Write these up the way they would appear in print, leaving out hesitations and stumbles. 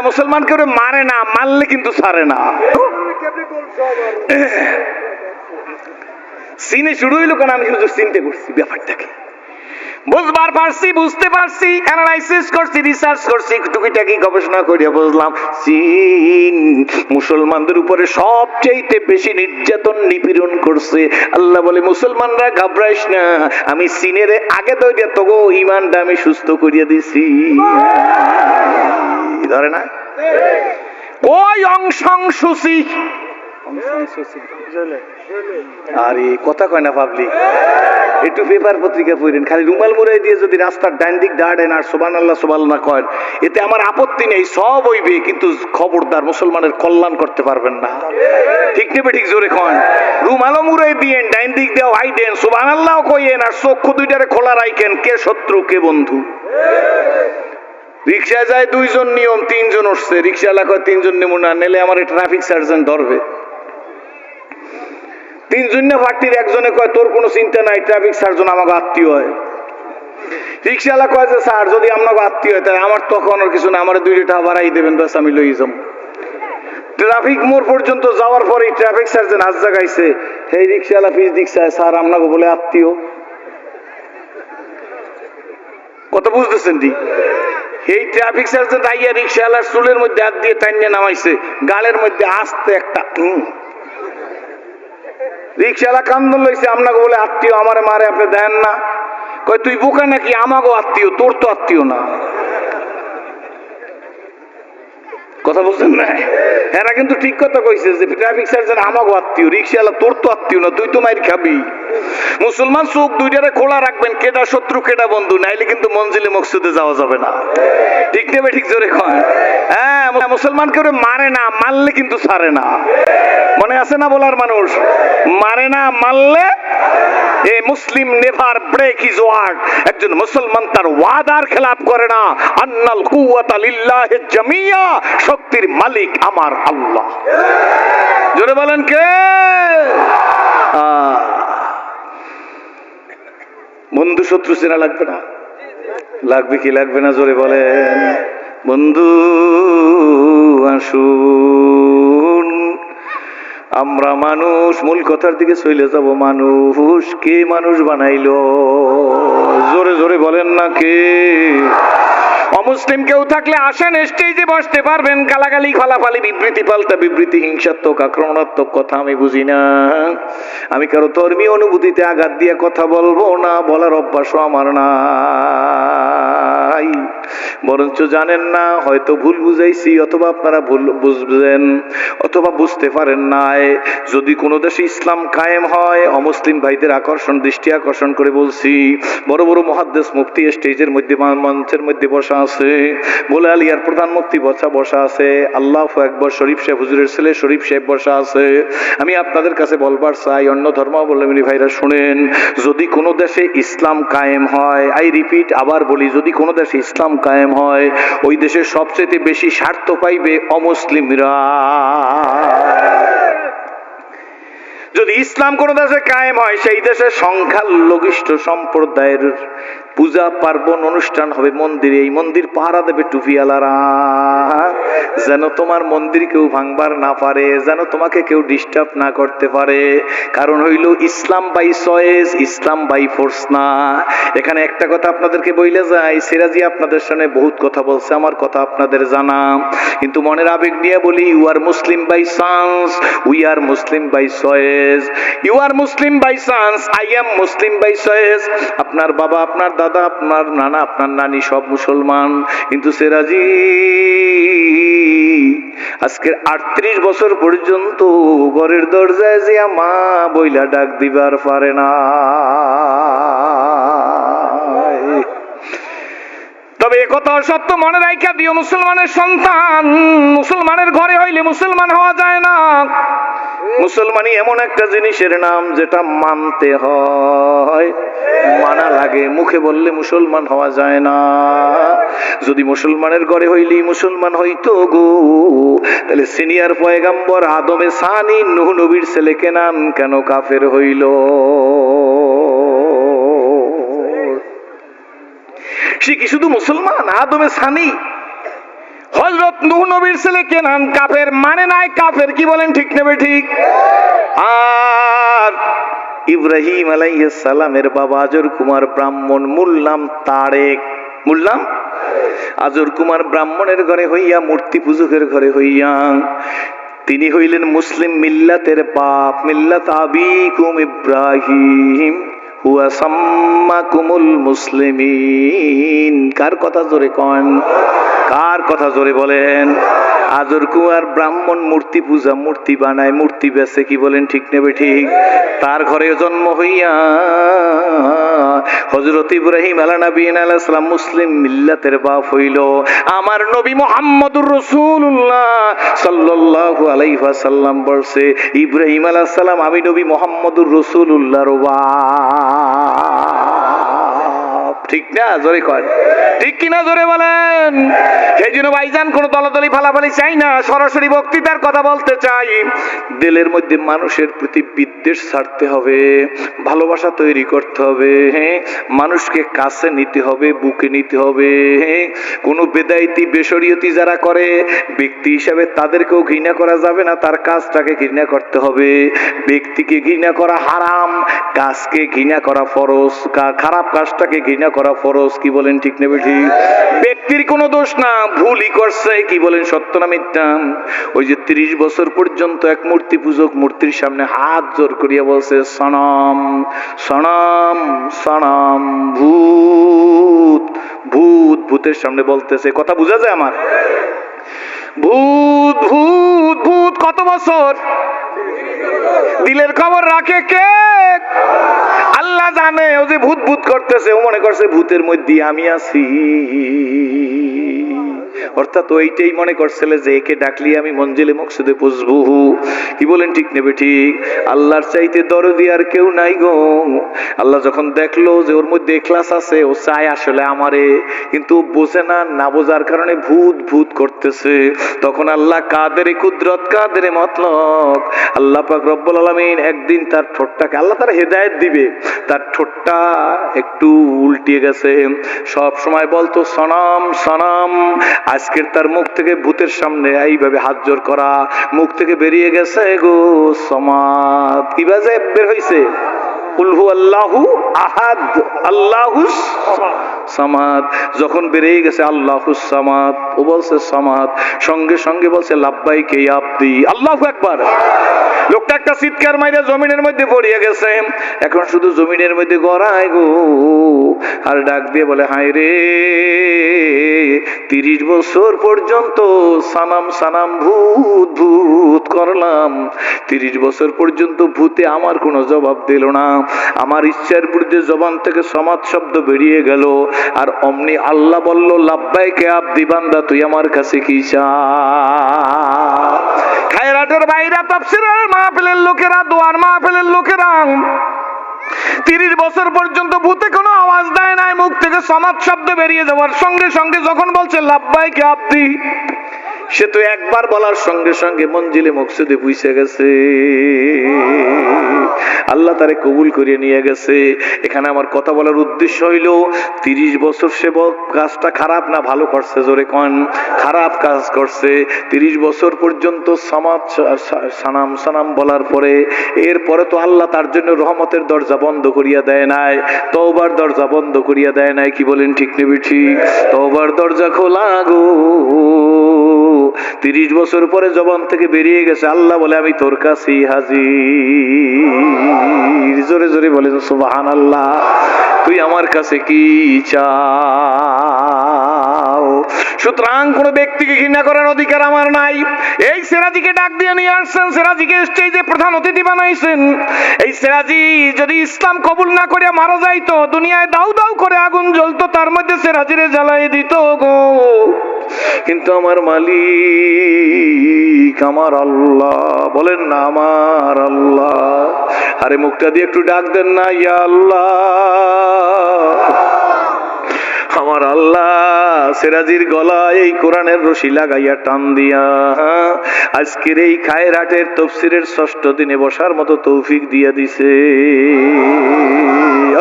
মুসলমান কেউ মারে না, মারলে কিন্তু ছাড়ে না। সিনে শুরু হইলো কেন আমি শুধু চিন্তা করছি ব্যাপারটাকে বুঝবার পারছি, বুঝতে পারছি, অ্যানালাইসিস করছি, রিসার্চ করছি, টুকিটাকি গবেষণা করিয়া বুঝলাম চীন মুসলমানদের উপরে সবচেয়ে বেশি নির্যাতন নিপীড়ন করছে। আল্লাহ বলে মুসলমানরা ঘাবড়াইস না, আমি চীনের আগে দৌড়িয়া তোগো ইমানটা আমি সুস্থ করিয়া দিছি। ধরে না ওই অংশংসুচি আরে কথা কয় না পাবলিক, একটু পেপার পত্রিকা পড়েন, খালি রুমাল মুড়াই দিয়ে যদি রাস্তার ডান দিক দাঁড়েন আর সুবহানাল্লাহ সুবহানাল্লাহ করেন, এতে আমার আপত্তি নেই, সব হইবে, কিন্তু খবরদার মুসলমানের কল্যাণ করতে পারবেন না। ঠিক নেবে ঠিক জোরে কন, রুমালও মুড়াই দিয়েন, ডাইন দিক দিয়ে হাইডেন, সুবহানাল্লাহ কইেন, আর চক্ষু দুইটারে খোলা রাখেন, কে শত্রু কে বন্ধু। রিক্সা যায় দুইজন, নিয়ম তিনজন উঠছে, রিক্সাওয়ালা কয় তিনজন নেব না, নেলে আমার ট্রাফিক সার্জেন্ট ধরবে। তিনজন না পার্টির একজনে কয় তোর কোনো চিন্তা নাই, ট্রাফিক সার্জন আমাকে আত্মীয় হয়। রিক্সাওয়ালা কয় যে স্যার যদি আপনাকে আত্মীয় হয় তাই আমার তখন আর কিছু না, আমার 2 টাকা বাড়াই দেবেন, ব্যাস আমি লই যাম। ট্রাফিক মোড় পর্যন্ত যাওয়ার পরে ট্রাফিক সার্জন হাত জাগাইছে, সেই রিক্সাওয়ালা ফিস দিচ্ছে স্যার আপনাকে বলে আত্মীয়। কত বুঝতেছেন দি? এই ট্রাফিক সার্জন আইয়া রিক্সাওয়ালার চুলের মধ্যে হাত দিয়ে টাইনে নামাইছে, গালের মধ্যে আস্তে একটা রিক্সাওয়ালা কান্দন লইছে, আপনাকে বলে আত্মীয়, আমারে মারে আপনি দেন না। কয় তুই বোকা নাকি, আমাকেও আত্মীয়, তোর তো আত্মীয় না। কথা বলছেন না? এরা কিন্তু ঠিক কথা কইছে যে ট্রাফিক সার্জন আমাকেও আত্মীয়, রিক্সাওয়ালা তোর তো আত্মীয় না, তুই তো মাইর খাবি। মুসলমান চোখ দুইটারে খোলা রাখবেন, কেডা শত্রু কেডা বন্ধু, নাইলে কিন্তু মঞ্জিলে মকসুদে যাওয়া যাবে না। ঠিক নেবে ঠিক জোরে কয়। হ্যাঁ, মুসলমান কেউ মারে না, মারলে কিন্তু ছাড়ে না। মনে আছে না বলার মানুষ, মারে না মারলে এ মুসলিম নেভার ব্রেক হিজ ওয়ার্ড। একজন মুসলমান তার ওয়াদার খেলাপ করে না। আন্নাল কুওয়াতা লিল্লাহি জামিয়া, শক্তির মালিক আমার আল্লাহ। জোরে বলেন কে? বন্ধু শত্রু চেনা লাগবে না? লাগবে কি লাগবে না? জোরে বলেন। বন্ধু আসুন, আমরা মানুষ, মূল কথার দিকে চলে যাব। মানুষ কে মানুষ বানাইলো? জোরে জোরে বলেন না কে? অমুসলিম কেউ থাকলে আসেন, স্টেজে বসতে পারবেন। গালাগালি, ফালাফালি, বিবৃতি, পাল্টা বিবৃতি, হিংসাত্মক, আক্রমণাত্মক কথা আমি বুঝি না। আমি কারো ধর্মীয় অনুভূতিতে আঘাত দিয়ে কথা বলবো না, বলার অভ্যাসও আমার নাই। বরঞ্চ জানেন না, হয়তো ভুল বুঝাইছি, অথবা আপনারা ভুল বুঝবেন, অথবা বুঝতে পারেন নাই। যদি কোনো দেশে ইসলাম কায়েম হয়, অমুসলিম ভাইদের দৃষ্টি আকর্ষণ করে বলছি, বড় বড় মুহাদ্দিস মুফতি স্টেজের মধ্যে, মঞ্চের মধ্যে বসা আছে, বলে আলিয়ার প্রধান মুফতি বসা আছে, আল্লাহু আকবার শরীফ সাহেব, হুজুরের ছেলে শরীফ সাহেব বসা আছে। আমি আপনাদের কাছে বলবার চাই, অন্য ধর্মাবলম্বী ভাইরা শুনেন, যদি কোনো দেশে ইসলাম কায়েম হয়, আই রিপিট, আবার বলি, যদি কোনো দেশে ইসলাম কায়েম হয়, ওই দেশে সবচেয়ে বেশি স্বার্থ পাইবে অমুসলিমরা। যদি ইসলাম কোন দেশে কায়েম হয়, সেই দেশের সংখ্যালঘিষ্ঠ সম্প্রদায়ের পূজা পার্বণ অনুষ্ঠান হবে মন্দিরে। এই মন্দির পাহারা দেবে টুপিওয়ালারা, যেন তোমার মন্দির কেউ ভাঙবার না পারে, যেন তোমাকে কেউ ডিস্টার্ব না করতে পারে। কারণ হইল ইসলাম বাই চয়েস, ইসলাম বাই ফোর্স না। এখানে একটা কথা আপনাদেরকে বইলে যাই, সিরাজি আপনাদের সামনে বহুত কথা বলছে, আমার কথা আপনাদের জানা, কিন্তু মনের আবেগ নিয়ে বলি, you are Muslim by chance, we are Muslim by choice. You are Muslim by chance, I am Muslim by choice. আপনার বাবা, আপনার দাদা, আপনার নানা, আপনার নানি সব মুসলমান, কিন্তু সিরাজি আজকের 38 বছর পর্যন্ত ঘরের দরজায় যে মা বইলা ডাক দিবার পারে না। তবে একথা সত্য মনে রাখা দিও, মুসলমানের সন্তান মুসলমানের ঘরে হইলে মুসলমান হওয়া যায় না। মুসলমানই এমন একটা জিনিসের নাম যেটা মানতে হয়, মানা লাগে, মুখে বললে মুসলমান হওয়া যায় না। যদি মুসলমানের ঘরে হইলেই মুসলমান হইতো গো, তাহলে সিনিয়র পয়গাম্বর আদমে সানি নূহ নবীর ছেলে কেনান কেন কাফের হইল? সে কি শুধু মুসলমান? আদমে সানি হযরত নূহ নবীর ছেলে কেনান কাফের, মানে নাই কাফের, কি বলেন ঠিক নেবে ঠিক? আর ইব্রাহিম আলাইহিস সালামের বাবা আজর কুমার ব্রাহ্মণ, মূল নাম তারেক, মূল নাম আজর কুমার ব্রাহ্মণের ঘরে হইয়া, মূর্তি পূজকের ঘরে হইয়া তিনি হইলেন মুসলিম মিল্লাতের বাপ। মিল্লাত আবিকুম ইব্রাহিম হুয়া সাম্মাকুমুল মুসলিমিন। কার কথা জোরে কন, কার কথা জোরে বলেন? আজর কুমার ব্রাহ্মণ মূর্তি পূজা, মূর্তি বানায়, মূর্তি বেচে, কি বলেন ঠিক নেবে ঠিক? তার ঘরে জন্ম হইয়া হযরত ইব্রাহিম আলাইহিস সালাম মুসলিম মিল্লাতের বাপ হইল। আমার নবী মুহাম্মদুর রাসূলুল্লাহ সাল্লাল্লাহু আলাইহি ওয়াসাল্লাম বলছে, ইব্রাহিম আলাইহিস সালাম আমি নবী মুহাম্মদুর রাসূলুল্লাহর বাপ। ঠিক না? জোরে কর, ঠিক কিনা জোরে বলেন। সেই জন্য ভাইজান কোন দলাদলি ফালাফালি চাই না, সরাসরি বক্তৃতার কথা বলতে চাই। দিলের মধ্যে মানুষের প্রতি বিদ্বেষ ছাড়তে হবে, ভালোবাসা তৈরি করতে হবে, মানুষকে কাছে নিতে হবে, বুকে নিতে হবে। কোন বেদাইতি বেশরিয়তি যারা করে ব্যক্তি হিসাবে তাদেরকেও ঘৃণা করা যাবে না, তার কাজটাকে ঘৃণা করতে হবে। ব্যক্তিকে ঘৃণা করা হারাম, কাজকে ঘৃণা করা ফরজ, খারাপ কাজটাকে ঘৃণা করা ফরজ। কি বলেন ঠিক নেবে ঠিক? ব্যক্তির কোনো দোষ না, ভুলই করছে, কি বলেন সত্য না মিথ্যা? ওই যে 30 বছর পর্যন্ত এক মূর্তি পূজক মূর্তির সামনে হাত জোর করিয়া বলছে সনম সনম সনম, ভূত ভূত, ভূতের সামনে বলতেছে, কথা বুঝা যায় আমার? ভূত ভূত ভূত, কত বছর? দিলের খবর রাখে কে? আল্লাহ জানে। ও যে ভূত ভূত করতেছে, ও মনে করছে ভূতের মধ্যে আমি আছি। অর্থাৎ ওইটাই মনে করছিল যে একে ডাকলি আমি মঞ্জিলে মকসুদে পৌঁছবো। কি বলেন ঠিক নেবে ঠিক? আল্লাহর চাইতে দরদি আর কেউ নাই গো। আল্লাহ যখন দেখলো যে ওর মধ্যে ইখলাস আছে, ও চায় আসলে আমারে, কিন্তু বোঝে না, না বোঝার কারণে ভূত ভূত করতেছে, তখন আল্লাহ কাদের কুদরত, কাদের মতলব, আল্লাহ পাক রব্বুল আলামিন একদিন তার ঠোঁটটাকে, আল্লাহ তার হেদায়েত দিবে, তার ঠোঁটটা একটু উল্টিয়ে গেছে। সব সময় বলতো সনম সনম, আজকের তার মুখ থেকে ভূতের সামনে এইভাবে হাত জোর করা, মুখ থেকে বেরিয়ে গেছে গো সমাদ। কি বাজে বের হইছে? কুল হু আল্লাহু আহাদ আল্লাহুস সামাদ। যখন বেরিয়ে গেছে আল্লাহুস সামাদ, ও বলছে সামাদ, সঙ্গে সঙ্গে বলছে লাব্বাইক ইয়া আব্দি, আল্লাহু আকবার। লোকটা একটা চিৎকার মাইরা জমিনের মধ্যে পড়িয়ে গেছে, এখন শুধু জমিনের মধ্যে গড়ায় গো, আর ডাক দিয়ে বলে হায় রে, 30 বছর পর্যন্ত সানাম সানাম ভূত ভূত করলাম, 30 বছর পর্যন্ত ভূতে আমার কোনো জবাব দিল না, আমার ইচ্ছার বিরুদ্ধে জবান থেকে সমাজ শব্দ বেরিয়ে গেল, আর অমনি আল্লাহ বলল লাব্বাইক ইয়া আব্দি, বান্দা তুই আমার কাছে কি চাস? খায়রাতের বাইরা, তাফসীরের মাহফিলের লোকেরা, দোয়ার মাহফিলের লোকেরা 30 বছর পর্যন্ত ভূতে কোনো আওয়াজ দেয় নাই, মুখ থেকে সমাজ শব্দ বেরিয়ে যাওয়ার সঙ্গে সঙ্গে যখন বলছে লাব্বাইক ইয়া আব্দি, সে তো একবার বলার সঙ্গে সঙ্গে মঞ্জিলে মকসুদে পৌঁছে গেছে, আল্লাহ তারে কবুল করে নিয়ে গেছে। এখানে আমার কথা বলার উদ্দেশ্য হইল 30 বছর সে কাজটা খারাপ না ভালো করছে? জোরে কন, খারাপ কাজ করছে। 30 বছর পর্যন্ত সমাজ সানাম সানাম বলার পরে, এরপরে তো আল্লাহ তার জন্য রহমতের দরজা বন্ধ করিয়া দেয় নাই, তওবার দরজা বন্ধ করিয়া দেয় নাই। কি বলেন ঠিক নেবে ঠিক? তওবার দরজা খোলা গো। 30 বছর পরে জবান থেকে বেরিয়ে গেছে, আল্লাহ বলে আমি তোর কাছেই হাজির। জোরে জোরে বলে সুবহানাল্লাহ। তুই আমার কাছে কি চাও? সুতরাং কোন ব্যক্তিকে ঘৃণা করার অধিকার আমার নাই। এই সেরাজিকে ডাক দিয়ে নিয়ে আসছেন, সেরাজিকে স্টেজে প্রধান অতিথি বানাইছেন। এই সেরাজি যদি ইসলাম কবুল না করে মারা যাইতো, দুনিয়ায় দাউ দাউ করে আগুন জ্বলতো, তার মধ্যে সেরাজিরে জ্বালাই দিত গো। কিন্তু আমার মালিক আমার আল্লাহ, বলেন না আমার আল্লাহ। আরে মুখটা দিয়ে একটু ডাক দেন না, ইয়া আল্লাহ। আমার আল্লাহ সেরাজির গলায় এই কোরআনের রশি লাগাইয়া টান দিয়া আজকের এই খায়রাতের তাফসীরের 6ষ্ঠ দিনে বসার মতো তৌফিক দিয়া দিছে।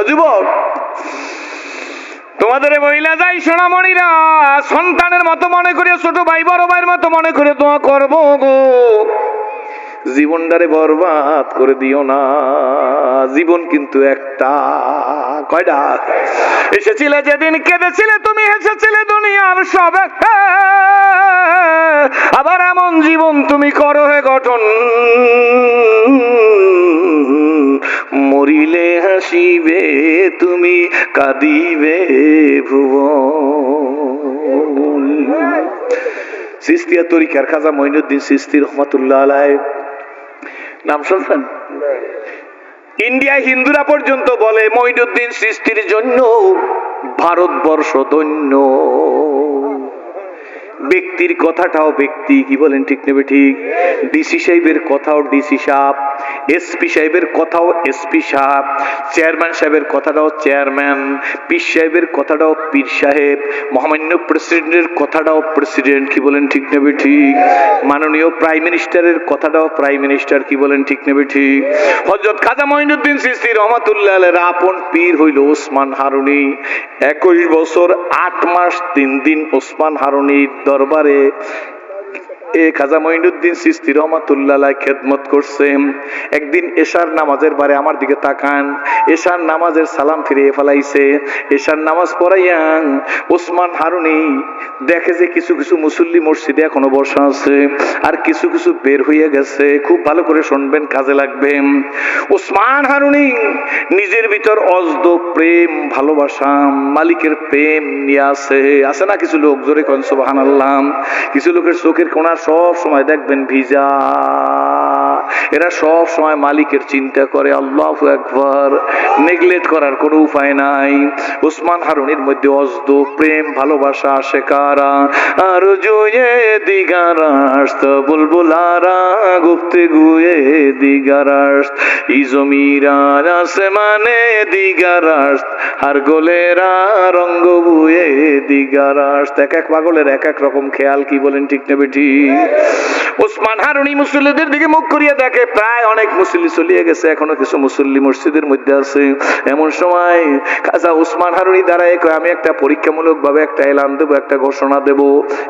যুবক, তোমাদের বইলা যাই সোনামণিরা, সন্তানের মতো মনে করে, ছোট ভাই বড় ভাইয়ের মতো মনে করে দোয়া করবো গো। জীবনটারে বরবাদ করে দিও না, জীবন কিন্তু একটা। কয়টা? এসেছিলে যেদিন কেঁদেছিলে তুমি, হেসেছিলে দুনিয়ার সব একটা। আবার এমন জীবন তুমি করো হে গঠন, মরিলে হাসিবে তুমি, কাঁদিবে ভুবন। সিস্তিয়া তরিকার খাজা মঈনুদ্দিন চিশতি রহমাতুল্লাহ আলাইহি নাম শুনছেন? ইন্ডিয়া হিন্দুরা পর্যন্ত বলে মঈনুদ্দিন চিশতির জন্য ভারতবর্ষ ধন্য। ব্যক্তির কথাটাও ব্যক্তি, কি বলেন ঠিক নেবে ঠিক? ডিসি সাহেবের কথাও ডিসি সাহেব, এসপি সাহেবের কথাও এসপি সাহেব, চেয়ারম্যান সাহেবের কথাটাও চেয়ারম্যান, পীর সাহেবের কথাটাও পীর সাহেব, মহামান্য প্রেসিডেন্টের কথাটাও প্রেসিডেন্ট, কি বলেন ঠিক নেবে ঠিক? মাননীয় প্রাইম মিনিস্টারের কথাটাও প্রাইম মিনিস্টার, কি বলেন ঠিক নেবে ঠিক? হযরত খাজা মঈনুদ্দিন চিশতি রহমাতুল্লাহ আলাইহির আপন পীর হইল ওসমান হারুনি। 21 বছর 8 মাস 3 দিন ওসমান হারুনির দরবারে খাজা মঈনুদ্দিন চিশতি রহমাতুল্লাহ আলাইহি খেদমত করছেন। একদিন এশার নামাজের বারে আমার দিকে তাকান, এশার নামাজের সালাম ফিরিয়ে ফেলাইছে। এশার নামাজ পড়াইয়া ওসমান হারুনি দেখে যে কিছু কিছু মুসল্লি মসজিদে এখনো বসা আছে, আর কিছু কিছু বের হয়ে গেছে। খুব ভালো করে শুনবেন, কাজে লাগবে। ওসমান হারুনি নিজের ভিতর অজদ প্রেম, ভালোবাসা, মালিকের প্রেম নিয়ে আছে না কিছু লোক? জোরে কোন সুবহানাল্লাহ। কিছু লোকের চোখের কোণা সব সময় দেখবেন ভিজা, এরা সব সময় মালিকের চিন্তা করে। আল্লাহু আকবার। নেগলেক্ট করার কোনো উপায় নাই। ওসমান হারুনির মধ্যে অজদ প্রেম ভালোবাসা আসে কারা? আর জুয়ে দিগারাস্ত বুলবুলারা গুপ্তে গুয়ে দিগারাস্ত, ই জমিরান আসমানে দিগারাস্ত, আর গোলেরা রঙ্গ বুয়ে দিগারাস্ত। এক এক পাগলের এক এক রকম খেয়াল, কি বলেন ঠিক নেবে ঠিক? ওসমান হারুনি মুসল্লিদের দিকে মুখ করিয়ে দেখে প্রায় অনেক মুসল্লি চলিয়ে গেছে, এখনো কিছু মুসল্লি মসজিদের মধ্যে আছে। এমন সময় খাজা ওসমান হারুনি দাঁড়ায় কয়, আমি একটা পরীক্ষামূলক ভাবে একটা এলান দেবো, একটা ঘোষণা দেব।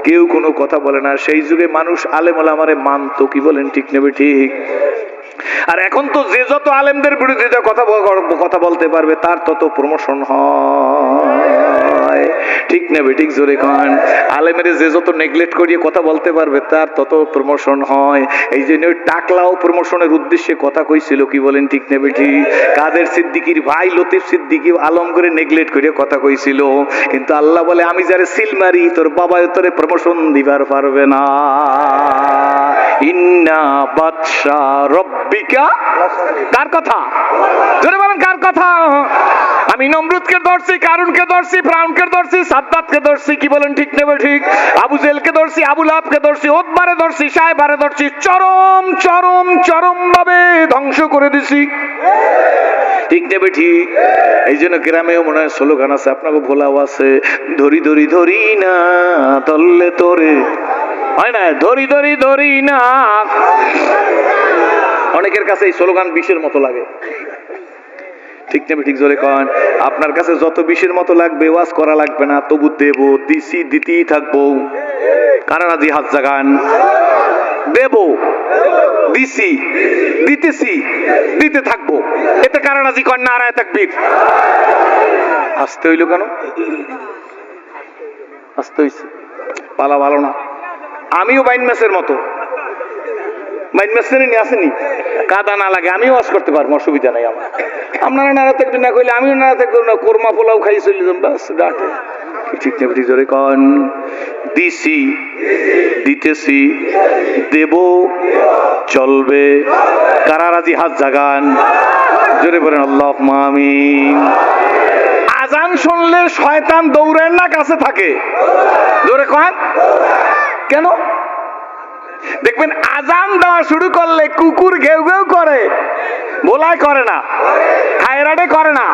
কেউ কোনো কথা বলে না। সেই যুগে মানুষ আলেম ওলামারে মানতো, কি বলেন ঠিক নেবে ঠিক? আর এখন তো যে যত আলেমদের বিরোধিতা কথা বলতে পারবে তার তত প্রমোশন হয়, ঠিক নেবে ঠিক? জোরে খান। আলেমের যে যত নেগলেক্ট করিয়ে কথা বলতে পারবে তার তত প্রমোশন হয়। এই জন্য টাকলাও প্রমোশনের উদ্দেশ্যে কথা কইছিল, কি বলেন ঠিক নেবে ঠিক? কাদের সিদ্দিকীর ভাই লতিফ সিদ্দিকী আলম করে নেগলেক্ট করে কথা কইছিল, কিন্তু আল্লাহ বলে আমি যারে সিল মারি তোর বাবা তোরে প্রমোশন দিবার পারবে না। ইন্না বাদশা রব্বিকা, কার কথা? জোরে বলেন, কার কথা? আমি নমরুদকে ধরছি, কারুনকে ধরছি, ফিরআউনকে ধরছি, সাদ্দাতকে ধরছি, কি বলেন ঠিক নেবে ঠিক? আবু জেহেলকে ধরছি, আবু লাহাবকে ধরছি, উতবারে ধরছি, সাইবারে ধরছি, চরম চরম চরম ভাবে ধ্বংস করে দিছি, ঠিক নেবে ঠিক? এই জন্য গ্রামেও মনে হয় স্লোগান আছে, আপনাকে ভোলাও আছে, ধরি ধরি ধরি না তল্লে তোরে, হয় না? ধরি ধরি ধরি না। অনেকের কাছে এই স্লোগান বিষের মতো লাগে, ঠিক নেবে ঠিক? জোরে কন। আপনার কাছে যত বিষের মতো লাগবে ওয়াজ করা লাগবে না, তবু দেব, দিছি, দিতেই থাকবো। কারা রাজি? হাত জাগান। দেব, দিছি, দিতেছি, দিতে থাকবো। এতে কারা রাজি? কন নারায়ে তাকবীর। আসতে হইল কেন? আসতে হইছে, পালা ভালো না। আমিও বাইন মাসের মতো, বাইন মাসের নিয়ে আসেনি, কাদা না লাগে আমিও ওয়াজ করতে পারবো, অসুবিধা নাই আমার। আপনারা নারায়ে তাকবীর না কইলে আমিও নারায়ে তাকবীর না, কোরমা পোলাও খাই চলে যাম, বাস ডাটে, ঠিক নেবে ঠিক? জোরে কন। দিছি, দিতেছি, দেব, চলবে। কারা রাজি? হাত জাগান। জোরে বলেন আল্লাহুম্মা আমিন। আজান শুনলে শয়তান দৌড়ের না কাছে থাকে? জোরে কন। কেন? দেখবেন আজান দেওয়া শুরু করলে কুকুর ঘেউ ঘেউ করে, ভোলাই করে না, খায়রাটে করে না,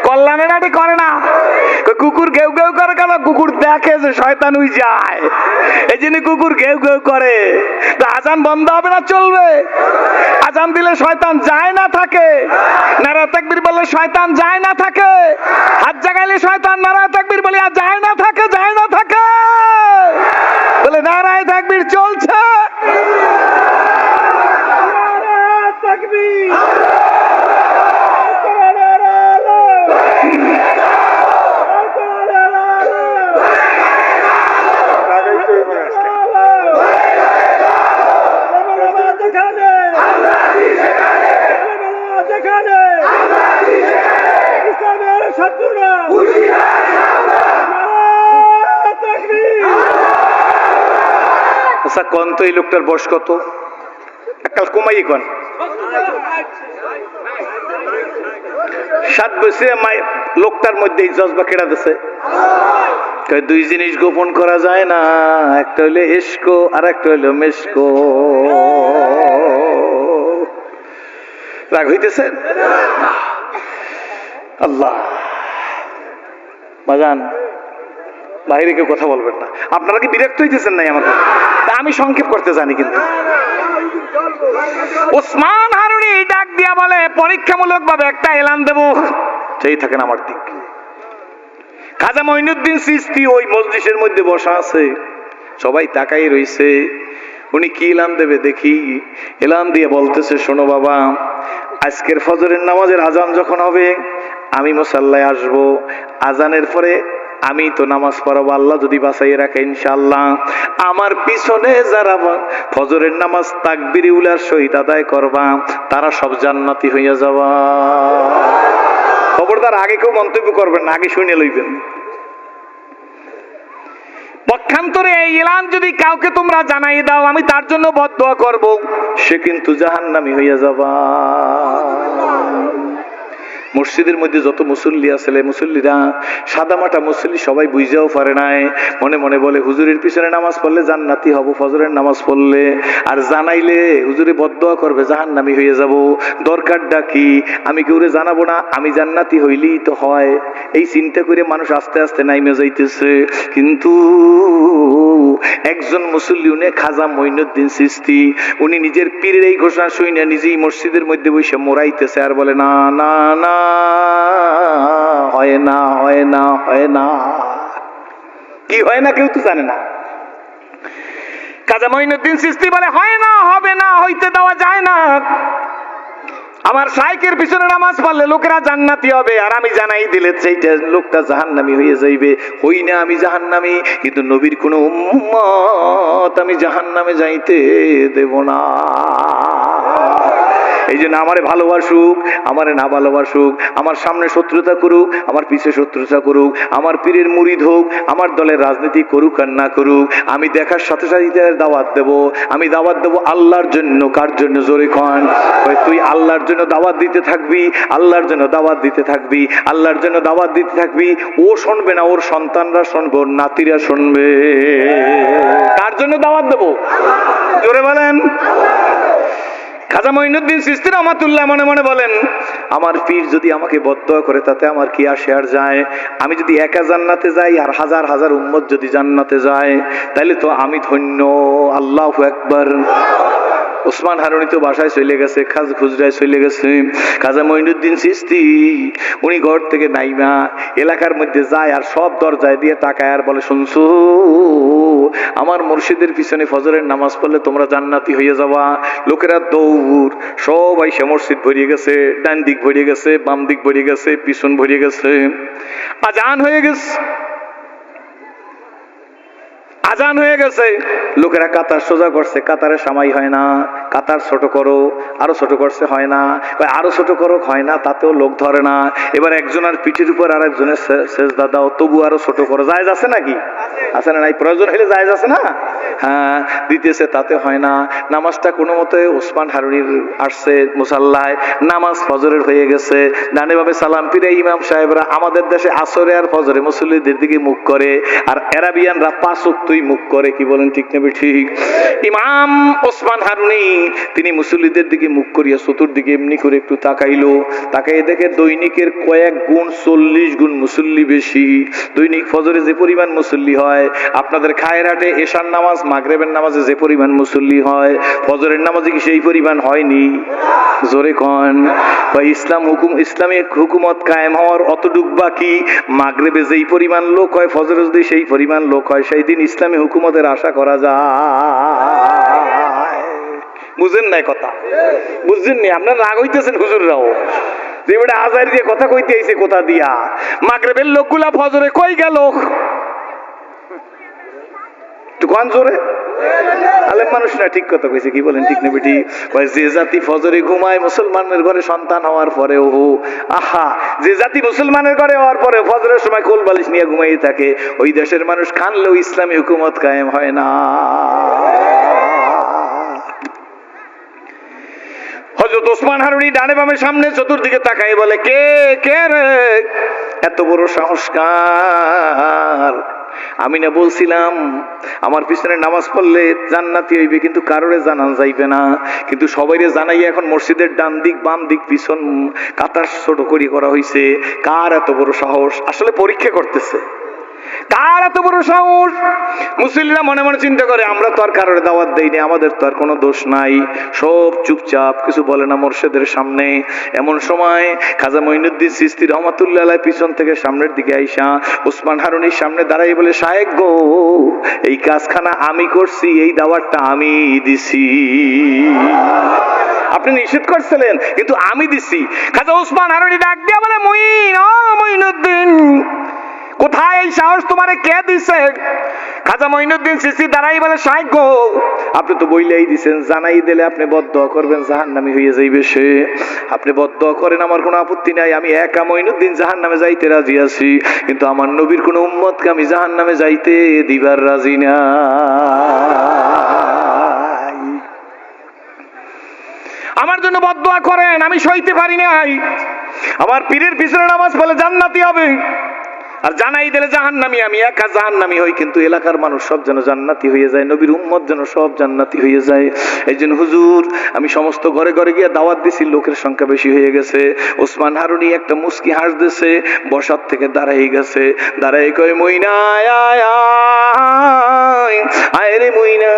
কল্যাণেরাটে করে না। কুকুর ঘেউ ঘেউ করে কেন? কুকুর দেখে যে শয়তান উই যায়, এই জন্য কুকুর ঘেউ ঘেউ করে। তো আজান বন্ধ হবে না চলবে? আজান দিলে শয়তান যায় না থাকে, নারায়ে তাকবীর বললে শয়তান যায় না থাকে, হাত জাগাইলে শয়তান নারায়ে তাকবীর আচ্ছা কোন তো এই লোকটার বয়স কত? একটা কমাই কোন 7 বছরে লোকটার মধ্যে এই জজবা কেড়া দিছে। দুই জিনিস গোপন করা যায় না, একটা হইলে এসকো আর একটা হইলে মেসকো। রাগ হইতেছেন? আল্লাহ বাজান, বাইরে কেউ কথা বলবেন না। আপনারা কি বিরক্ত হইতেছেন নাই আমার? আমি সংক্ষেপ করতে জানি, কিন্তু ওসমান হারুনি ডাক দিয়া বলে পরীক্ষামূলক ভাবে একটা এলান দেব, সেই থাকেন আমার দিক। খাজা মঈনুদ্দিন চিশতি ওই মজলিসের মধ্যে বসা আছে, সবাই তাকাই রইছে। উনি কি এলান দেবে দেখি। এলান দিয়ে বলতেছে, শোনো বাবা, আজকের ফজরের নামাজের আজান যখন হবে আমি মুসাল্লায় আসব। আজানের পরে আমি তো নামাজ পড়াবো, আল্লাহ যদি বাঁচাই রাখে ইনশাআল্লাহ। আমার পিছনে যারা ফজরের নামাজ তাকবীর উলার সহিত আদায় করবা তারা সব জান্নাতি হইয়া যাবা। খবরদার আগে কেউ মন্তব্য করবেন না, আগে শুনে লইবেন। পক্ষান্তরে এই এলান যদি কাউকে তোমরা জানাই দাও, আমি তার জন্য বদদোয়া করব, সে কিন্তু জাহান্নামী হইয়া যাবা। মসজিদের মধ্যে যত মুসল্লি আছে, মুসল্লিরা সাদামাটা মুসল্লি সবাই বুঝাও পারে নাই, মনে মনে বলে হুজুরের পিছনে নামাজ পড়লে জান্নাতি হব, ফজরের নামাজ পড়লে। আর জানাইলে হুজুরে বদদোয়া করবে, জাহান্নামী হয়ে যাব। দরকারটা কি? আমি কেউরে জানাবো না, আমি জান্নাতি হইলেই তো হয়। এই চিন্তা করে মানুষ আস্তে আস্তে নাইমে যাইতেছে। কিন্তু একজন মুসল্লি, উনি খাজা মঈনুদ্দিন চিশতি, উনি নিজের পীরের এই ঘোষণা শুনে নিজেই মসজিদের মধ্যে বসে মোরাইতেছে আর বলে, না না না, হয় না, হয় না, হয় না। কি হয় না কেউ তো জানে না। খাজা মঈনুদ্দিন চিশতি বলে, হয় না, হবে না, হইতে দেওয়া যায় না। আমার শাইখের পিছনে নামাজ পড়লে লোকেরা জান্নাতি হবে, আর আমি জানাই দিলে সেইটা লোকটা জাহান্নামী হয়ে যাইবে। হই না আমি জাহান্নামী, কিন্তু নবীর কোন উম্মত আমি জাহান্নামে যাইতে দেব না। এই জন্য আমারে ভালোবাসুক, আমারে না ভালোবাসুক, আমার সামনে শত্রুতা করুক, আমার পিছে শত্রুতা করুক, আমার পীরের মুরিদ হোক, আমার দলের রাজনীতি করুক আর না করুক, আমি দেখার সাথে সাথে দাওয়াত দেব। আমি দাওয়াত দেব আল্লাহর জন্য। কার জন্য? জোরে কন। তুই আল্লাহর জন্য দাওয়াত দিতে থাকবি, আল্লাহর জন্য দাওয়াত দিতে থাকবি, আল্লাহর জন্য দাওয়াত দিতে থাকবি। ও শুনবে না, ওর সন্তানরা শুনবে, ওর নাতিরা শুনবে। কার জন্য দাওয়াত দেব? জোরে বলেন। খাজা মঈনুদ্দিন চিশতি রহমাতুল্লাহ মনে মনে বলেন, আমার পীর যদি আমাকে বদদোয়া করে তাতে আমার কি আসে আর যায়? আমি যদি একা জান্নাতে যাই আর হাজার হাজার উম্মত যদি জান্নাতে যায়, তাহলে তো আমি ধন্য। আল্লাহু আকবার। ওসমান হারুনি তো বাসায় চলে গেছে, খুজরায় চলে গেছে। খাজা মঈনুদ্দিন চিশতি উনি ঘর থেকে নাইমা এলাকার মধ্যে যায় আর সব দরজায় দিয়ে তাকায় আর বলে, শুনছো, আমার মুর্শিদের পিছনে ফজরের নামাজ পড়লে তোমরা জান্নাতি হয়ে যাবা। লোকেরা দৌড়, সবাই সে মসজিদ ভরিয়ে গেছে, ডান দিক ভরিয়ে গেছে, বাম দিক ভরিয়ে গেছে, পিছন ভরিয়ে গেছে। আজান হয়ে গেছে, আজান হয়ে গেছে। লোকেরা কাতার সোজা করছে, কাতারে সামাই হয় না। কাতার ছোট করো, আরো ছোট করছে, হয় না। আরো ছোট করো, হয় না, তাতেও লোক ধরে না। এবার একজনের পিঠের উপর আর একজনের সেজদা দাও, তবু আরো ছোট করো। জায়েজ আছে নাকি? আছে না? নাই? প্রয়োজন হলে জায়েজ আছে না? হ্যাঁ, দিতেছে, তাতে হয় না। নামাজটা কোনো মতে ওসমান হারুনির আসছে মুসাল্লায়, নামাজ ফজরের হয়ে গেছে। ডানে ভাবে সালাম ফিরে ইমাম সাহেবরা আমাদের দেশে আসরে আর ফজরে মুসল্লিদের দিকে মুখ করে, আর এরাবিয়ানরা 5 ওয়াক্তই মুখ করে। কি বলেন, ঠিক না ঠিক? ইমাম ওসমান হারুনি তিনি মুসল্লিদের দিকে মুখ করিয়া চতুর্দিকে এমনি করে একটু তাকাইলো। তাকাই দেখে দৈনিকের কয়েক গুণ, 40 গুণ মুসল্লি বেশি। দৈনিক ফজরে যে পরিমাণ মুসল্লি হয়, আপনাদের খায়রহাটে এশার নামাজ মাগরিবের নামাজে যে পরিমাণ মুসল্লি হয়, ফজরের নামাজে কি সেই পরিমাণ হয়নি? জোরে কন। ইসলামিক হুকুমত কায়েম হওয়ার অতটুক বাকি। মাগরিবে যেই পরিমাণ লোক হয়, ফজরে যদি সেই পরিমাণ লোক হয়, সেই দিন ইসলামী হুকুমতের আশা করা যায়। বুঝেন নাই কথা? বুঝছেন নি? আপনার রাগ হইতেছেন হুজুররাও, যে বেটা আজার দিয়ে কথা কইতে আইছে কোথা দিয়া। মাগরিবের লোকগুলা ফজরে কই গেল? কোন জোরে? আলেম মানুষ না, ঠিক কথা কইছে। কি বলেন, ঠিক না বেটি? যে জাতি ফজরে ঘুমায় মুসলমানের ঘরে সন্তান হওয়ার পরে, ও আহা, যে জাতি মুসলমানের ঘরে হওয়ার পরে ফজরের সময় কোল বালিশ নিয়ে ঘুমাই থাকে, ওই দেশের মানুষ কানলেও ইসলামী হুকুমত কায়েম হয় না। ওসমান হারুনি ডানে বামে সামনে চতুর্দিকে তাকাই বলে, কে কে রে, এত বড় সাহসকার? আমি না বলছিলাম আমার পিছনে নামাজ পড়লে জান্নাতি হইবে, কিন্তু কারোরে জানান যাইবে না। কিন্তু সবাইরে জানাই এখন মসজিদের ডান দিক বাম দিক পিছন কাতার ছোট করি করা হয়েছে। কার এত বড় সাহস? আসলে পরীক্ষা করতেছে কার এত বড় সাহস। মুসলিমরা মনে মনে চিন্তা করে, আমরা তো আর কারোর দাওয়াত দেইনি, আমাদের তো আর কোনো দোষ নাই, সব চুপচাপ, কিছু বলে না মোর্শেদের সামনে। এমন সময় খাজা মঈনুদ্দিন চিশতি রহমাতুল্লাহ আলাইহি পিছন থেকে সামনের দিকে আইসা ওসমান হারুনির সামনে দাঁড়াই বলে, শায়েখ গো, এই কাজখানা আমি করছি, এই দাওয়াতটা আমি দিছি। আপনি নিষেধ করছিলেন কিন্তু আমি দিছি। খাজা ওসমান হারুনি ডাক দিয়া বলে, মঈনুদ্দিন, কোথায় এই সাহস তোমারে কে দিছে? খাজা মঈনুদ্দিন চিশতি দাঁড়াই বলে, শায়েখ গো, আপনি তো বইলাই দিছেন, জানাই দিলে আপনি বদদোয়া করবেন, জাহান্নামী হয়ে যাইবে সে। আপনি বদদোয়া করেন, আমার কোনো আপত্তি নাই, আমি একা মঈনুদ্দিন জাহান্নামে যাইতে রাজি আছি, কিন্তু আমার নবীর কোনো উম্মতকে আমি জাহান্নামে যাইতে দিবার রাজি না। আমার জন্য বদদোয়া করেন, আমি সইতে পারি নাই। আমার পীরের পিছনে নামাজ পড়লে জান্নাতি হবে, আর জানাই দিলে জাহান্নামী, আমি একা জাহান্নামী হই, কিন্তু এলাকার মানুষ সব যেন জান্নাতি হয়ে যায়, নবীর উম্মত যেন সব জান্নাতি হয়ে যায়। এই জন্য হুজুর আমি সমস্ত ঘরে ঘরে গিয়ে দাওয়াত দিছি, লোকের সংখ্যা বেশি হয়ে গেছে। ওসমান হারুনি একটা মুস্কি হাসতেছে, বসার থেকে দাঁড়াই গেছে, দাঁড়াই কয়, মইনা আয় রে মইনা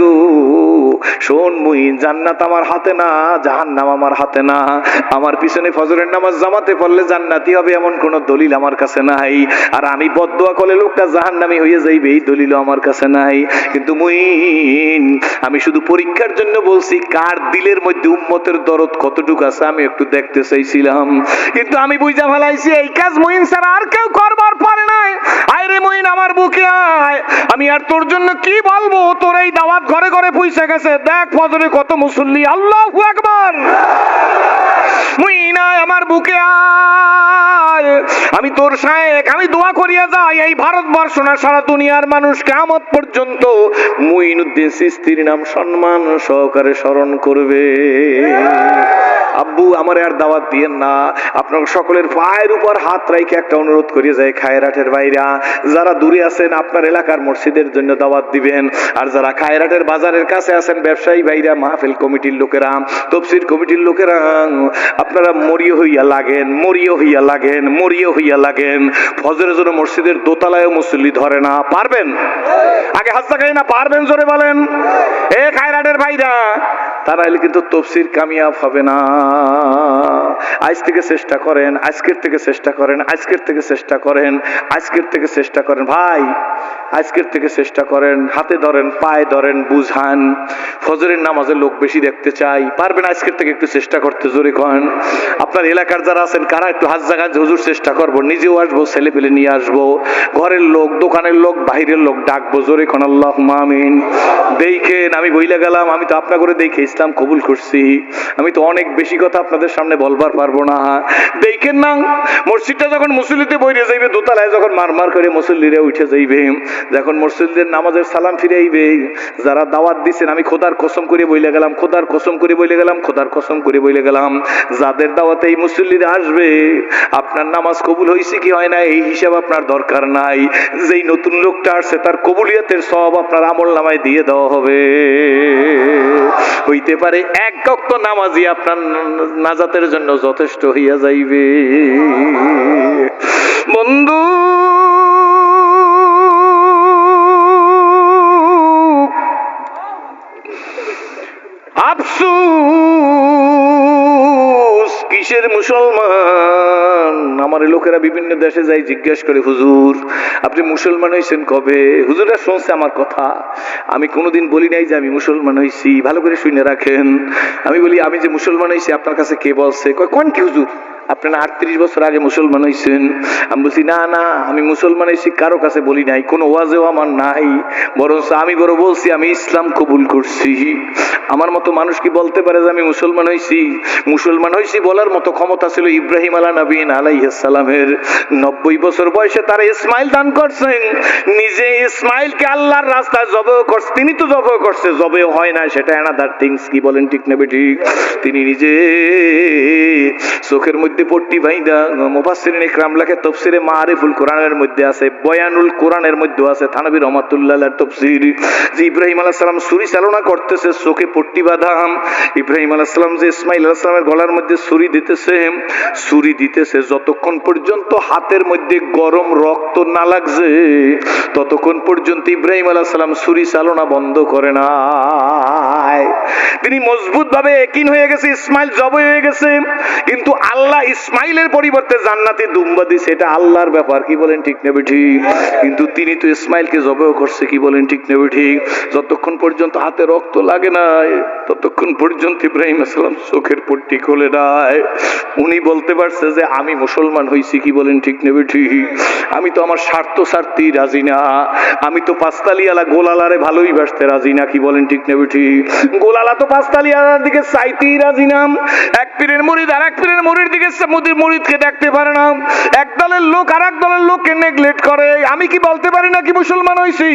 গো, শোন মুইন, জান্নাত আমার হাতে না, জাহান্নাম আমার হাতে না। আমার পিছনে ফজরের নামাজ জামাতে পড়লে জান্নাতি হবে এমন কোন দলিল আমার কাছে নাই, আর আমি বদদোয়া করলে লোকটা জাহান্নামী হয়ে যাইবে এই দলিল আমার কাছে নাই। কিন্তু মুইন, আমি শুধু পরীক্ষার জন্য বলছি, কার দিলের মধ্যে উম্মতের দরদ কতটুকু আছে আমি একটু দেখতে চাইছিলাম, কিন্তু আমি বুঝা ফেলাইছি এই কাজ মুইন ছাড়া আর কেউ করবার পারে নাই। আয় রে মুইন, আমার বুকে আয়, আমি আর তোর জন্য কি বলবো, তোর এই দাওয়াত ঘরে ঘরে পৌঁছে গেছে, দেখ ফজরে কত মুসল্লি, আল্লাহু আকবার। মুইন আয়, আমার বুকে আয়, আমি তোর শায়েখ, আমি দোয়া করিয়া যাই, এই ভারতবর্ষ না সারা দুনিয়ার মানুষ কিয়ামত পর্যন্ত মঈনুদ্দিন চিশতির নাম সম্মান সহকারে স্মরণ করবে। আব্বু আমার আর দাওয়াত দিয়েন না, আপনার সকলের পায়ের উপর হাত রাইখে একটা অনুরোধ করিয়ে যায়, খায়রাটের বাইরা যারা দূরে আছেন আপনার এলাকার মসজিদের জন্য দাওয়াত দিবেন, আর যারা খায়রাটের বাজারের কাছে আছেন ব্যবসায়ী ভাইরা, মাহফিল কমিটির লোকেরা, তফসির কমিটির লোকেরা, আপনারা মরিয়া হইয়া লাগেন, মরিয়া হইয়া লাগেন, মরিয়া হইয়া লাগেন। ফজরের জন্য মসজিদের দোতলায় মুসল্লি ধরে না, পারবেন? আগে হাত লাগাই না, পারবেন? জোরে বলেন। এ খায়রাটের ভাইরা, তারা এলে কিন্তু তফসির কামিয়াব হবে না। আজ থেকে চেষ্টা করেন, আজকের থেকে চেষ্টা করেন, আজকের থেকে চেষ্টা করেন, আজকের থেকে চেষ্টা করেন ভাই, আজকের থেকে চেষ্টা করেন, হাতে ধরেন, পায়ে ধরেন, বুঝান। ফজরের নামাজে লোক বেশি দেখতে চাই, পারবেন আজকের থেকে একটু চেষ্টা করতে? জোরে করেন। আপনার এলাকার যারা আছেন কারা একটু হাত জাগান, হুজুর চেষ্টা করবো, নিজেও আসবো, ছেলে পেলে নিয়ে আসবো, ঘরের লোক, দোকানের লোক, বাহিরের লোক ডাকবো, জোরে কোন আল্লাহুম্মা আমিন। দেখেন আমি বইলা গেলাম, আমি তো আপনা করে দেখে ইসলাম কবুল করছি, আমি তো অনেক বেশি কথা আপনাদের সামনে বলবার পারবো না। দেখেন না, মসজিদটা যখন মুসল্লিতে বইরে যাইবে, দোতলায় যখন মারমার করে মুসল্লিরা উঠে যাইবে, যখন মসজিদের নামাজের সালাম ফিরে আইবে, যারা দাওয়াত দিচ্ছেন, আমি খোদার কসম করে বইলে গেলাম, খোদার কসম করে বইলে গেলাম, খোদার কসম করে বইলে গেলাম, যাদের দাওয়াতে এই মুসল্লিরা আসবে, আপনার নামাজ কবুল হয়েছে কি হয় না এই হিসাব আপনার দরকার নাই, যেই নতুন লোকটা আসছে তার কবুলিয়তের সব আপনার আমল নামায় দিয়ে দেওয়া হবে। হইতে পারে এক ওয়াক্ত নামাজই আপনার নাজাতের জন্য যথেষ্ট হইয়া যাইবে। বন্ধু, আফসোস কিসের মুসলমান? আমার লোকেরা বিভিন্ন দেশে যাই জিজ্ঞাসা করে, হুজুর আপনি মুসলমান হয়েছেন কবে? হুজুরা শুনছে আমার কথা, আমি কোনোদিন বলি নাই যে আমি মুসলমান হয়েছি, ভালো করে শুনে রাখেন। আমি বলি আমি যে মুসলমান হয়েছি আপনার কাছে কে বলছে? কয় কোন কি হুজুর? আপনারা 38 বছর আগে মুসলমান হয়েছেন। আমি বলছি না না, আমি মুসলমান হয়েছি কারো কাছে বলি নাই, কোনো ওয়াজেও আমার নাই, বরং আমি বড় বলছি আমি ইসলাম কবুল করছি। আমার মতো মানুষ কি বলতে পারে যে আমি মুসলমান হয়েছি? মুসলমান হয়েছি বলার মতো ক্ষমতা ছিল ইব্রাহিম আলা নবীন আলাইহিস সালামের। 90 বছর বয়সে তারা ইসমাইল দান করছেন। নিজে ইসমাইলকে আল্লাহর রাস্তায় জবেহ করছে, তিনি তো জবেহ করছে, জবেহ হয় না সেটা অ্যানাদার থিংস, কি বলেন ঠিক না বেঠিক? তিনি নিজে চোখের মধ্যে পট্টি বাইদা, মুফাসসিরিন ইকরাম লেখে তাফসিরে মারিফুল কোরআনের মধ্যে আছে, বয়ানুল কোরআনের মধ্যে আছে, থানবী রহমাতুল্লাহর তাফসীর, যে ইব্রাহিম আলাইহিস সালাম ছুরি চালনা করতেছে, চোখে পট্টি বাঁধা। ইব্রাহিম আলাইহিস সালাম যে ইসমাইল আলাইহিস সালামের গলার মধ্যে ছুরি দিতেছে যতক্ষণ পর্যন্ত হাতের মধ্যে গরম রক্ত না লাগছে ততক্ষণ পর্যন্ত ইব্রাহিম আলাইহিস সালাম ছুরি চালনা বন্ধ করে না। তিনি মজবুত ভাবে ইয়াকিন হয়ে গেছে ইসমাইল জবাই হয়ে গেছে, কিন্তু আল্লাহ ইসমাইলের পরিবর্তে জান্নাতি দুম্বা দিছে, এটা আল্লাহর ব্যাপার, কি বলেন ঠিক না ঠিক? কিন্তু তিনি তো ইসমাইলকে জবাই করছে, কি বলেন ঠিক না ঠিক? যতক্ষণ পর্যন্ত হাতে রক্ত লাগে না ততক্ষণ পর্যন্ত ইব্রাহিম আলাইহিস সালাম চোখের পট্টি খুলে নাই। উনি বলতে পারছে যে আমি মুসলমান হইছি, কি বলেন ঠিক না ঠিক? আমি তো আমার স্বার্থ ছাড়তেই রাজি না, আমি তো পাঁচতালিয়ালা গোলালারে ভালোই বাসতে রাজি না, কি বলেন ঠিক না ঠিক? গোলালা তো পাঁচতালিয়ালার দিকে চাইতেই রাজি না। এক পীরের মুরিদ আর এক পীরের মুরিদ দিকে মুরিদকে দেখতে পারে না, এক দলের লোক আর এক দলের লোককে নেগলেক্ট করে। আমি কি বলতে পারি না কি মুসলমান হইছি?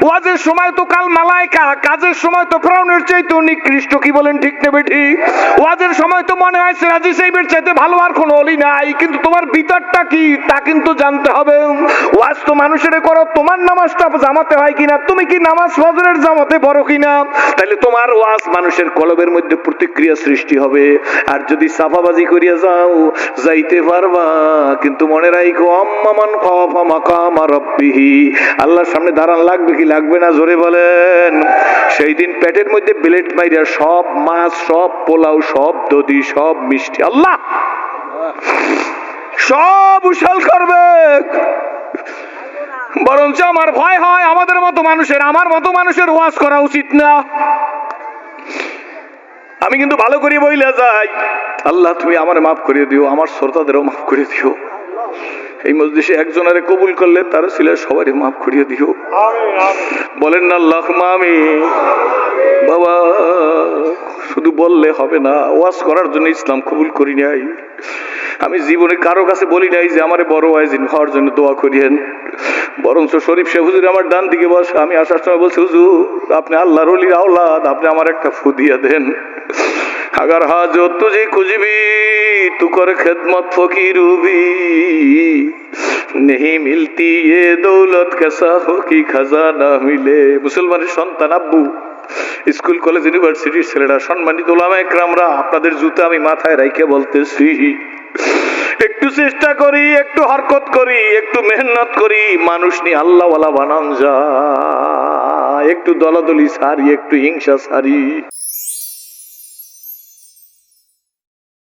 ওয়াজের সময় তো কাল মালায়েকা, কাজের সময় তো ফেরাউনের চাইতে নিকৃষ্ট, কি বলেন ঠিক না ঠিক? ওয়াজের সময় তো মনে হয় সিরাজি সাহেবের চাইতে ভালো আর কোনো অলি নাই, কিন্তু তোমার ভিতরটা কি তা কিন্তু জানতে হবে। ওয়াজ তো মানুষের করো, তোমার নামাজটা জামাতে হয় কিনা, তুমি কি নামাজ ফজরের জামাতে বড় কিনা, তাহলে তোমার ওয়াজ মানুষের কলবের মধ্যে প্রতিক্রিয়া সৃষ্টি হবে। আর যদি সাফাবাজি করিয়া যাও যাইতে পারবা, কিন্তু মনে রাখো আম্মামান খাফা মাকামা রাব্বিহি, আল্লাহর সামনে দাঁড়ান লাগবে কি লাগবে না জোরে বলেন? সেই দিন পেটের মধ্যে ব্লেড মাইরা সব মাছ, সব পোলাও, সব দধি, সব মিষ্টি আল্লাহ সব উশাল করবে। বরঞ্চ আমার ভয় হয় আমার মতো মানুষের ওয়াজ করা উচিত না। আমি কিন্তু ভালো করে বইলা যাই, আল্লাহ তুমি আমার মাফ করে দিও, আমার শ্রোতাদেরও মাফ করে দিও। এই মজলিসে একজনের কবুল করলে তার ছেলে সবারই মাফ করিয়ে দিও, বলেন না আল্লাহুম্মা আমিন। বাবা শুধু বললে হবে না, ওয়াজ করার জন্য ইসলাম কবুল করি নাই। আমি জীবনে কারো কাছে বলি নাই যে আমারে বড় ওয়াইজিন হওয়ার জন্য দোয়া করিয়েন, বরঞ্চ শরীফ শেখ হুজুর আমার ডান দিকে বসে, আমি আসার সময় বলছি হুজুর আপনি আল্লাহর ওলির আওলাদ, আপনি আমার একটা ফু দিয়ে দেন। अगर हाजत तुझे कुछ भी तू कर खिदमत फकीरू भी नहीं मिलती ये दौलत कैसा हो कि खजाना मिले। মুসলমানের সন্তান আব্বু, স্কুল কলেজ ইউনিভার্সিটির ছেলেরা, সম্মানিত উলামা ইকরামরা, আপনাদের জুতা আমি মাথায় রাইখে বলতেছি, একটু চেষ্টা করি, একটু হরকত করি, একটু মেহনত করি, মানুষ নিয়ে আল্লাহওয়ালা বানান যায়, একটু দলাদলি সারি, একটু হিংসা সারি।